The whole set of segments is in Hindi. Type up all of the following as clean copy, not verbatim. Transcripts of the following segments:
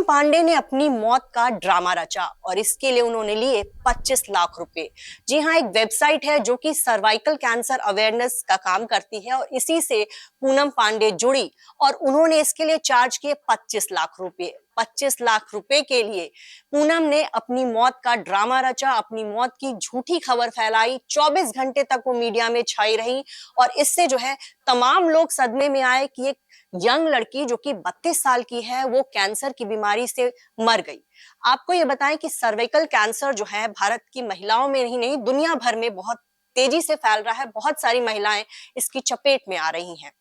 पूनम पांडे ने अपनी मौत का ड्रामा रचा और इसके लिए उन्होंने लिए 25 लाख रुपए। जी हाँ, एक वेबसाइट है जो कि सर्वाइकल कैंसर अवेयरनेस का काम करती है और इसी से पूनम पांडे जुड़ी और उन्होंने इसके लिए चार्ज किए 25 लाख रुपए। 25 लाख रुपए के लिए पूनम ने अपनी मौत का ड्रामा रचा, अपनी मौत की झूठी खबर फैलाई, 24 घंटे तक वो मीडिया में छाई रही और इससे जो है तमाम लोग सदमे में आए कि एक यंग लड़की जो कि 32 साल की है वो कैंसर की बीमारी से मर गई। आपको ये बताएं कि सर्वाइकल कैंसर जो है भारत की महिलाओं में ही नहीं दुनिया भर में बहुत तेजी से फैल रहा है। बहुत सारी महिलाएं इसकी चपेट में आ रही हैं।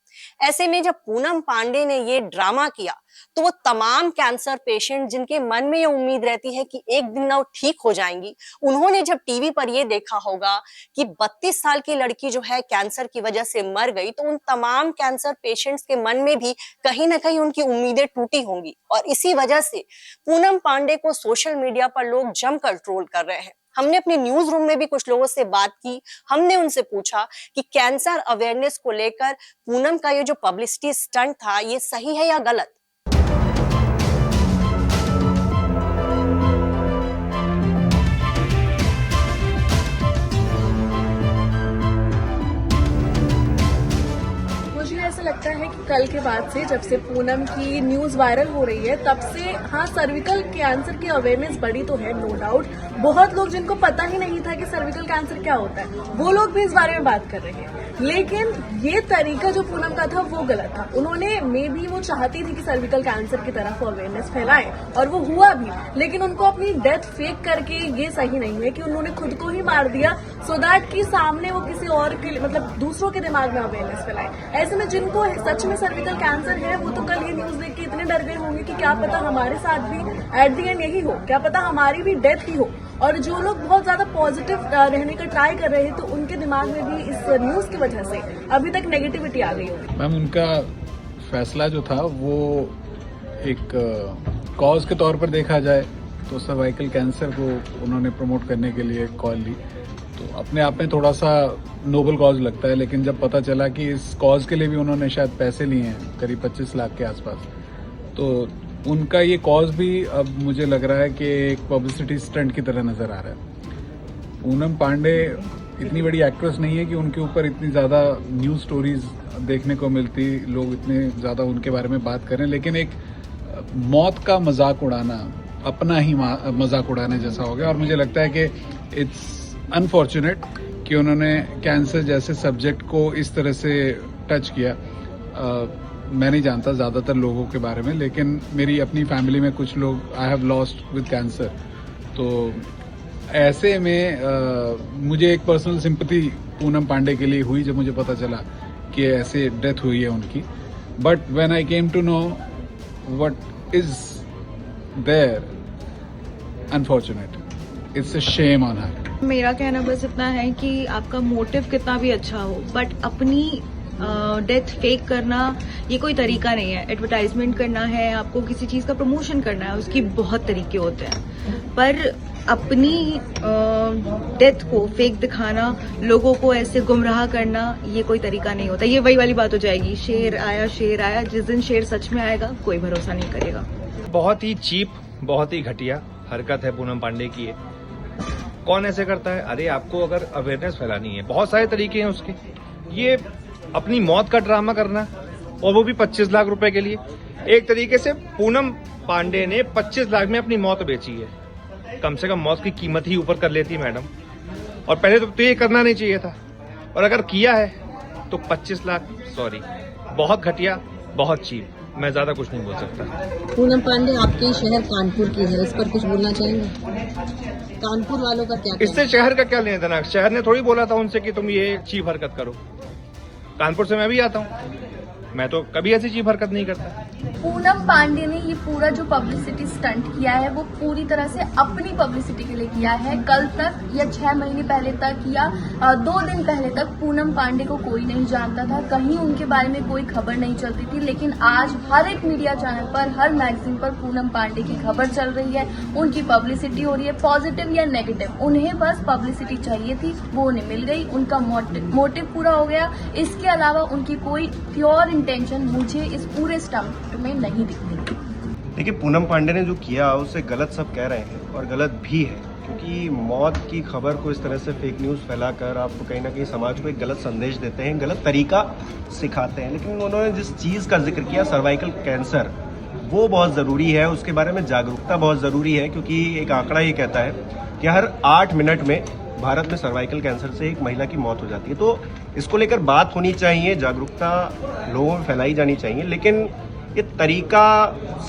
ऐसे में जब पूनम पांडे ने ये ड्रामा किया तो वो तमाम कैंसर पेशेंट जिनके मन में ये उम्मीद रहती है कि एक दिन ना वो ठीक हो जाएंगी, उन्होंने जब टीवी पर ये देखा होगा कि 32 साल की लड़की जो है कैंसर की वजह से मर गई, तो उन तमाम कैंसर पेशेंट्स के मन में भी कहीं ना कहीं उनकी उम्मीदें टूटी होंगी और इसी वजह से पूनम पांडे को सोशल मीडिया पर लोग जमकर ट्रोल कर रहे हैं। हमने अपने न्यूज रूम में भी कुछ लोगों से बात की। हमने उनसे पूछा कि कैंसर अवेयरनेस को लेकर पूनम का ये जो पब्लिसिटी स्टंट था ये सही है या गलत। ऐसा लगता है कि कल के बाद से जब से पूनम की न्यूज वायरल हो रही है तब से हाँ सर्विकल कैंसर की अवेयरनेस बढ़ी तो है, नो डाउट। बहुत लोग जिनको पता ही नहीं था कि सर्विकल कैंसर क्या होता है वो लोग भी इस बारे में बात कर रहे हैं, लेकिन ये तरीका जो पूनम का था वो गलत था। उन्होंने मे बी वो चाहती थी कि सर्विकल कैंसर की तरफ अवेयरनेस फैलाए और वो हुआ भी, लेकिन उनको अपनी डेथ फेक करके ये सही नहीं है कि उन्होंने खुद को ही मार दिया सो दैट कि सामने वो किसी और के मतलब दूसरों के दिमाग में अवेयरनेस फैलाए। ऐसे में जिनको सच में सर्विकल कैंसर है वो तो कल ये न्यूज देख के इतने डर गए होंगे कि क्या पता हमारे साथ भी एट दी एंड यही हो, क्या पता हमारी भी डेथ ही हो। और जो लोग बहुत ज्यादा पॉजिटिव रहने का ट्राई कर रहे हैं तो उनके दिमाग में भी इस न्यूज की वजह से अभी तक नेगेटिविटी आ गई होगी। मैम, उनका फैसला जो था वो एक कॉज के तौर पर देखा जाए तो सर्वाइकल कैंसर को उन्होंने प्रमोट करने के लिए कॉल ली, तो अपने आप में थोड़ा सा नोबल कॉज लगता है। लेकिन जब पता चला कि इस कॉज के लिए भी उन्होंने शायद पैसे लिए हैं करीब 25 लाख के आसपास, तो उनका ये कॉज भी अब मुझे लग रहा है कि एक पब्लिसिटी स्टंट की तरह नजर आ रहा है। पूनम पांडे इतनी बड़ी एक्ट्रेस नहीं है कि उनके ऊपर इतनी ज़्यादा न्यूज़ स्टोरीज देखने को मिलती, लोग इतने ज़्यादा उनके बारे में बात करें, लेकिन एक मौत का मजाक उड़ाना अपना ही मजाक उड़ाने जैसा हो गया। और मुझे लगता है कि इट्स अनफॉर्चुनेट कि उन्होंने कैंसर जैसे सब्जेक्ट को इस तरह से टच किया। मैं नहीं जानता ज़्यादातर लोगों के बारे में, लेकिन मेरी अपनी फैमिली में कुछ लोग I have lost with cancer, तो ऐसे में मुझे एक पर्सनल सिंपैथी पूनम पांडे के लिए हुई जब मुझे पता चला कि ऐसे डेथ हुई है उनकी। But when I came to know what is there, unfortunate, it's a shame on her. मेरा कहना बस इतना है कि आपका मोटिव कितना भी अच्छा हो बट अपनी डेथ फेक करना ये कोई तरीका नहीं है। एडवर्टाइजमेंट करना है, आपको किसी चीज का प्रमोशन करना है, उसकी बहुत तरीके होते हैं, पर अपनी डेथ को फेक दिखाना, लोगों को ऐसे गुमराह करना, ये कोई तरीका नहीं होता। ये वही वाली बात हो जाएगी, शेर आया, जिस दिन शेर सच में आएगा कोई भरोसा नहीं करेगा। बहुत ही चीप, बहुत ही घटिया हरकत है पूनम पांडे की है। कौन ऐसे करता है? अरे आपको अगर अवेयरनेस फैलानी है, बहुत सारे तरीके हैं उसके। ये अपनी मौत का ड्रामा करना और वो भी 25 लाख रुपए के लिए। एक तरीके से पूनम पांडे ने 25 लाख में अपनी मौत बेची है। कम से कम मौत की कीमत ही ऊपर कर लेती मैडम, और पहले तो ये करना नहीं चाहिए था, और अगर किया है तो 25 लाख, सॉरी, बहुत घटिया, बहुत चीप। मैं ज्यादा कुछ नहीं बोल सकता। पूनम पांडे आपके शहर कानपुर की है, इस पर कुछ बोलना चाहेंगे? कानपुर वालों का क्या? इससे शहर का क्या लेना देना? शहर ने थोड़ी बोला था उनसे कि तुम ये चीप हरकत करो। कानपुर से मैं भी आता हूँ, मैं तो कभी ऐसी चीप हरकत नहीं करता। पूनम पांडे ने ये पूरा जो पब्लिसिटी स्टंट किया है वो पूरी तरह से अपनी पब्लिसिटी के लिए किया है। कल तक या 6 महीने पहले तक या 2 दिन पहले तक पूनम पांडे को कोई नहीं जानता था, कहीं उनके बारे में कोई खबर नहीं चलती थी, लेकिन आज हर एक मीडिया चैनल पर, हर मैगजीन पर पूनम पांडे की खबर चल रही है, उनकी पब्लिसिटी हो रही है, पॉजिटिव या नेगेटिव। उन्हें बस पब्लिसिटी चाहिए थी, वो उन्हें मिल गई, उनका मोटिव पूरा हो गया। इसके अलावा उनकी कोई प्योर इंटेंशन मुझे इस पूरे स्टंट में नहीं दिखती। देखिए, पूनम पांडे ने जो किया उसे गलत सब कह रहे हैं और गलत भी है, क्योंकि मौत की खबर को इस तरह से फेक न्यूज़ फैलाकर आप कहीं ना कहीं समाज को एक गलत संदेश देते हैं, गलत तरीका सिखाते हैं। लेकिन उन्होंने जिस चीज़ का जिक्र किया, सर्वाइकल कैंसर, वो बहुत ज़रूरी है, उसके बारे में जागरूकता बहुत ज़रूरी है, क्योंकि एक आंकड़ा ये कहता है कि हर 8 मिनट में भारत में सर्वाइकल कैंसर से एक महिला की मौत हो जाती है। तो इसको लेकर बात होनी चाहिए, जागरूकता लोगों में फैलाई जानी चाहिए, लेकिन ये तरीका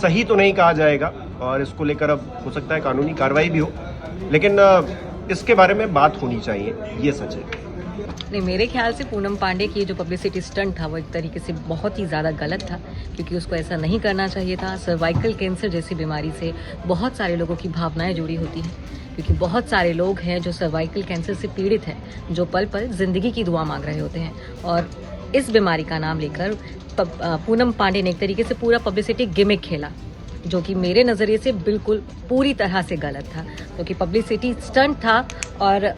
सही तो नहीं कहा जाएगा और इसको लेकर अब हो सकता है कानूनी कार्रवाई भी हो, लेकिन इसके बारे में बात होनी चाहिए, ये सच है। नहीं, मेरे ख्याल से पूनम पांडे की जो पब्लिसिटी स्टंट था वो एक तरीके से बहुत ही ज़्यादा गलत था, क्योंकि उसको ऐसा नहीं करना चाहिए था। सर्वाइकल कैंसर जैसी बीमारी से बहुत सारे लोगों की भावनाएं जुड़ी होती हैं, क्योंकि बहुत सारे लोग हैं जो सर्वाइकल कैंसर से पीड़ित हैं, जो पल पल जिंदगी की दुआ मांग रहे होते हैं। और इस बीमारी का नाम लेकर पूनम पांडे ने एक तरीके से पूरा पब्लिसिटी गिमिक खेला, जो कि मेरे नज़रिए से बिल्कुल पूरी तरह से गलत था, क्योंकि पब्लिसिटी स्टंट था। और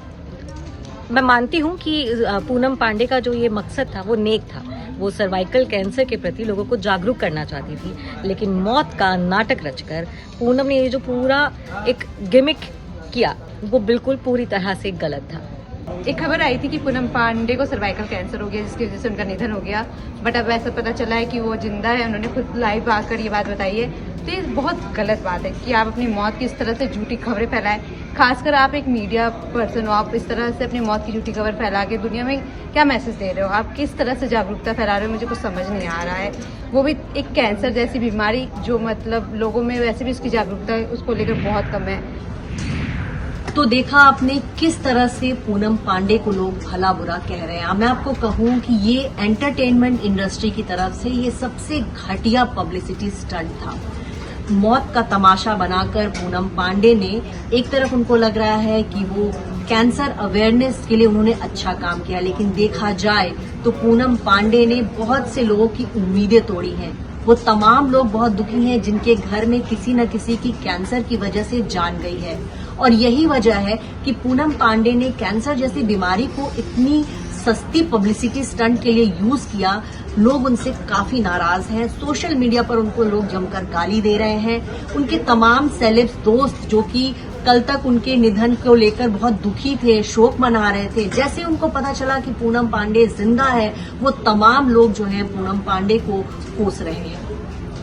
मैं मानती हूँ कि पूनम पांडे का जो ये मकसद था वो नेक था, वो सर्वाइकल कैंसर के प्रति लोगों को जागरूक करना चाहती थी, लेकिन मौत का नाटक रचकर पूनम ने ये जो पूरा एक गिमिक किया वो बिल्कुल पूरी तरह से गलत था। एक खबर आई थी कि पूनम पांडे को सर्वाइकल कैंसर हो गया, जिसकी वजह से उनका निधन हो गया, बट अब ऐसा पता चला है कि वो जिंदा है। उन्होंने खुद लाइव आकर ये बात बताई है। तो ये बहुत गलत बात है कि आप अपनी मौत की इस तरह से झूठी खबरें फैलाएं, खासकर आप एक मीडिया पर्सन हो, आप इस तरह से अपनी मौत की झूठी खबर फैला के दुनिया में क्या मैसेज दे रहे हो, आप किस तरह से जागरूकता फैला रहे हो, मुझे कुछ समझ नहीं आ रहा है। वो भी एक कैंसर जैसी बीमारी जो मतलब लोगों में वैसे भी उसकी जागरूकता है उसको लेकर बहुत कम है। तो देखा आपने किस तरह से पूनम पांडे को लोग भला बुरा कह रहे हैं। मैं आपको कहूं कि ये एंटरटेनमेंट इंडस्ट्री की तरफ से ये सबसे घटिया पब्लिसिटी स्टंट था। मौत का तमाशा बनाकर पूनम पांडे ने, एक तरफ उनको लग रहा है कि वो कैंसर अवेयरनेस के लिए उन्होंने अच्छा काम किया, लेकिन देखा जाए तो पूनम पांडे ने बहुत से लोगों की उम्मीदें तोड़ी हैं। वो तमाम लोग बहुत दुखी हैं जिनके घर में किसी न किसी की कैंसर की वजह से जान गई है, और यही वजह है कि पूनम पांडे ने कैंसर जैसी बीमारी को इतनी सस्ती पब्लिसिटी स्टंट के लिए यूज किया। लोग उनसे काफी नाराज हैं, सोशल मीडिया पर उनको लोग जमकर गाली दे रहे हैं। उनके तमाम सेलेब्स दोस्त जो कि कल तक उनके निधन को लेकर बहुत दुखी थे, शोक मना रहे थे, जैसे उनको पता चला कि पूनम पांडे जिंदा है, वो तमाम लोग जो हैं पूनम पांडे को कोस रहे हैं।